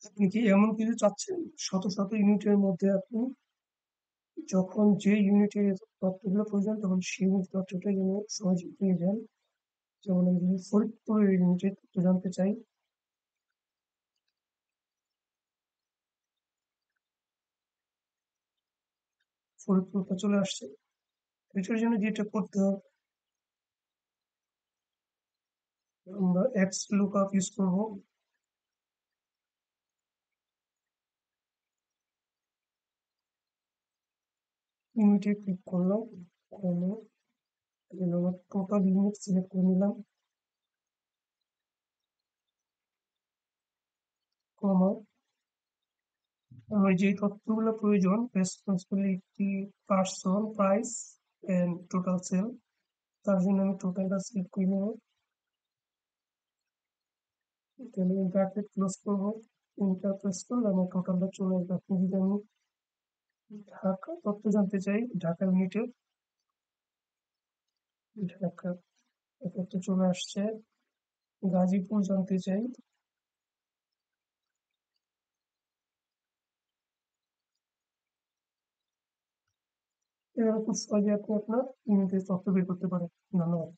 আপনি কি এমন কিছু চাচ্ছেন শত শত ইউনিটের মধ্যে আপনি যখন যে ইউনিটের তথ্যগুলো প্রয়োজন তখন সেই ইউনিট তথ্যটা যেন সহজে পেয়ে যান। যেমন আমি যদি ফরিদপুরের ইউনিটের তথ্য জানতে চাই, ফরিদপুরটা চলে আসছে। এটার জন্য যেটা করতে হবে, আমরা এক্স লুকআপ ইউজ করবো। ইউনিটে ক্লিক করলাম, কমা, এখানে আমার টোটাল ইউনিট সিলেক্ট করে নিলাম, কমা, আমার যে তথ্যগুলো প্রয়োজন responsibility, person, price and total sale, তার জন্য আমি টোটালটা সিলেক্ট করে নেব। তাহলে ব্র্যাকেট ক্লোজ করবো, এন্টার প্রেস করলে আমার টোটালটা চলে আসবে। আপনি যদি আমি ঢাকা তথ্য জানতে চাই, ঢাকা ইউনিটের, ঢাকা তথ্য চলে আসছে। গাজীপুর জানতে চাই, এভাবে খুব সহজে আপনি আপনার ইউনিটের তথ্য বের করতে পারেন। ধন্যবাদ।